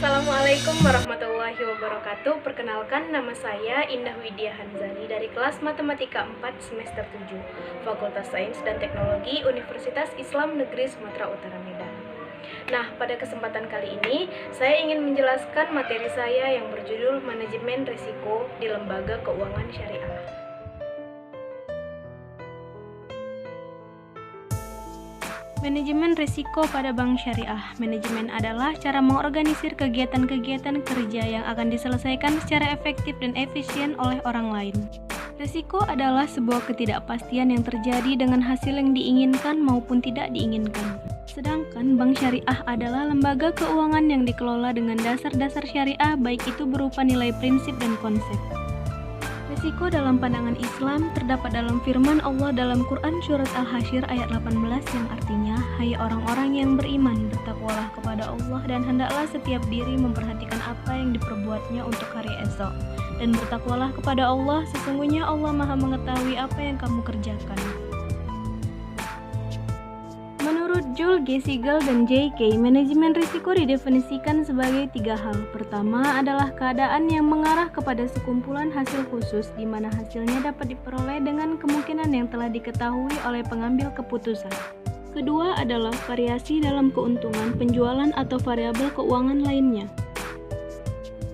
Assalamualaikum warahmatullahi wabarakatuh. Perkenalkan, nama saya Indah Widya Hanzali dari kelas Matematika 4 semester 7, Fakultas Sains dan Teknologi Universitas Islam Negeri Sumatera Utara Medan. Nah, pada kesempatan kali ini, saya ingin menjelaskan materi saya yang berjudul Manajemen Risiko di Lembaga Keuangan Syariah. Manajemen risiko pada bank syariah. Manajemen adalah cara mengorganisir kegiatan-kegiatan kerja yang akan diselesaikan secara efektif dan efisien oleh orang lain. Risiko adalah sebuah ketidakpastian yang terjadi dengan hasil yang diinginkan maupun tidak diinginkan. Sedangkan bank syariah adalah lembaga keuangan yang dikelola dengan dasar-dasar syariah, baik itu berupa nilai prinsip dan konsep. Risiko dalam pandangan Islam terdapat dalam firman Allah dalam Quran Surat Al-Hasyr ayat 18 yang artinya, hai orang-orang yang beriman, bertakwalah kepada Allah dan hendaklah setiap diri memperhatikan apa yang diperbuatnya untuk hari esok. Dan bertakwalah kepada Allah, sesungguhnya Allah Maha mengetahui apa yang kamu kerjakan. Menurut Joel G. Siegel dan J.K., manajemen risiko didefinisikan sebagai 3 hal. Pertama adalah keadaan yang mengarah kepada sekumpulan hasil khusus di mana hasilnya dapat diperoleh dengan kemungkinan yang telah diketahui oleh pengambil keputusan. Kedua adalah variasi dalam keuntungan, penjualan atau variabel keuangan lainnya.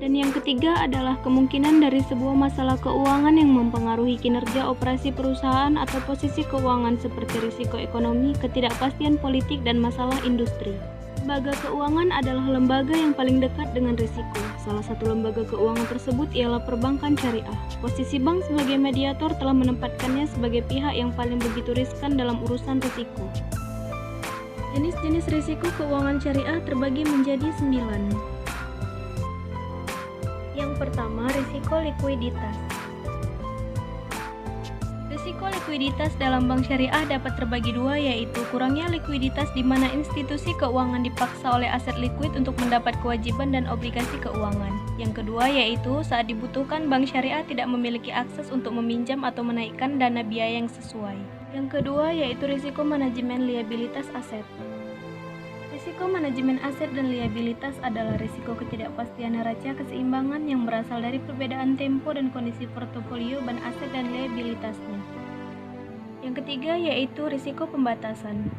Dan yang ketiga adalah kemungkinan dari sebuah masalah keuangan yang mempengaruhi kinerja operasi perusahaan atau posisi keuangan seperti risiko ekonomi, ketidakpastian politik, dan masalah industri. Lembaga keuangan adalah lembaga yang paling dekat dengan risiko. Salah satu lembaga keuangan tersebut ialah perbankan syariah. Posisi bank sebagai mediator telah menempatkannya sebagai pihak yang paling begitu riskan dalam urusan risiko. Jenis-jenis risiko keuangan syariah terbagi menjadi 9. Yang pertama, risiko likuiditas. Risiko likuiditas dalam bank syariah dapat terbagi 2, yaitu kurangnya likuiditas di mana institusi keuangan dipaksa oleh aset likuid untuk mendapat kewajiban dan obligasi keuangan. Yang kedua yaitu saat dibutuhkan bank syariah tidak memiliki akses untuk meminjam atau menaikkan dana biaya yang sesuai. Yang kedua yaitu risiko manajemen liabilitas aset. Risiko manajemen aset dan liabilitas adalah risiko ketidakpastian neraca keseimbangan yang berasal dari perbedaan tempo dan kondisi portofolio ban aset dan liabilitasnya. Yang ketiga yaitu risiko pembatasan.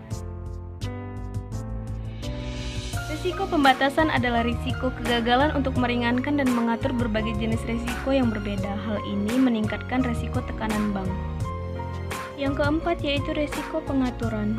Risiko pembatasan adalah risiko kegagalan untuk meringankan dan mengatur berbagai jenis risiko yang berbeda. Hal ini meningkatkan risiko tekanan bank. Yang keempat yaitu risiko pengaturan.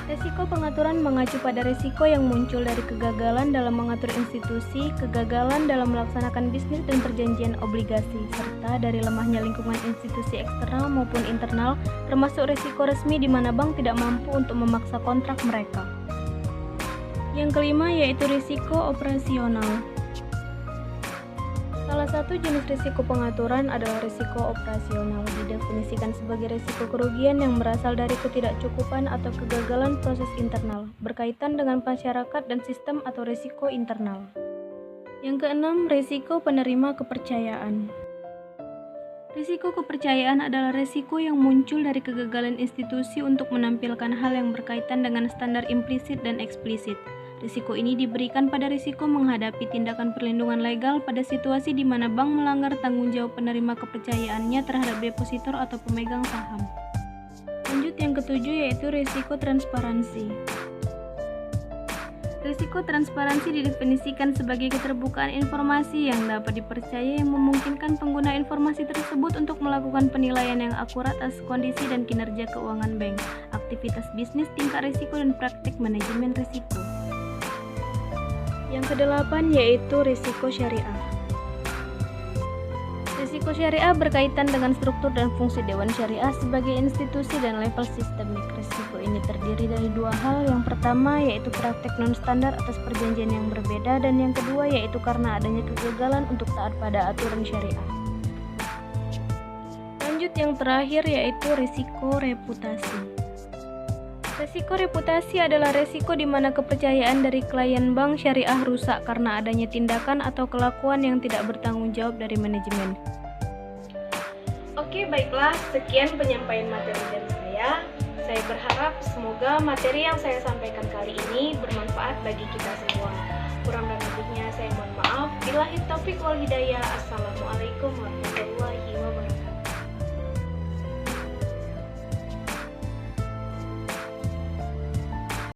Risiko pengaturan mengacu pada risiko yang muncul dari kegagalan dalam mengatur institusi, kegagalan dalam melaksanakan bisnis dan perjanjian obligasi, serta dari lemahnya lingkungan institusi eksternal maupun internal, termasuk risiko resmi di mana bank tidak mampu untuk memaksa kontrak mereka. Yang kelima yaitu risiko operasional. Salah satu jenis risiko pengaturan adalah risiko operasional, didefinisikan sebagai risiko kerugian yang berasal dari ketidakcukupan atau kegagalan proses internal, berkaitan dengan masyarakat dan sistem atau risiko internal. Yang keenam, risiko penerima kepercayaan. Risiko kepercayaan adalah risiko yang muncul dari kegagalan institusi untuk menampilkan hal yang berkaitan dengan standar implisit dan eksplisit. Risiko ini diberikan pada risiko menghadapi tindakan perlindungan legal pada situasi di mana bank melanggar tanggung jawab penerima kepercayaannya terhadap depositor atau pemegang saham. Lanjut yang ketujuh yaitu risiko transparansi. Risiko transparansi didefinisikan sebagai keterbukaan informasi yang dapat dipercaya yang memungkinkan pengguna informasi tersebut untuk melakukan penilaian yang akurat atas kondisi dan kinerja keuangan bank, aktivitas bisnis, tingkat risiko, dan praktik manajemen risiko. Yang kedelapan yaitu risiko syariah. Risiko syariah berkaitan dengan struktur dan fungsi Dewan Syariah sebagai institusi dan level sistemik. Risiko ini terdiri dari 2 hal. Yang pertama yaitu praktek non-standar atas perjanjian yang berbeda, dan yang kedua yaitu karena adanya kegagalan untuk taat pada aturan syariah. lanjut yang terakhir yaitu risiko reputasi. Resiko reputasi adalah resiko di mana kepercayaan dari klien bank syariah rusak karena adanya tindakan atau kelakuan yang tidak bertanggung jawab dari manajemen. Oke, baiklah, sekian penyampaian materi dari saya. Saya berharap semoga materi yang saya sampaikan kali ini bermanfaat bagi kita semua. Kurang dan lebihnya saya mohon maaf. Billahi taufiq wal hidayah. Assalamualaikum warahmatullahi wabarakatuh.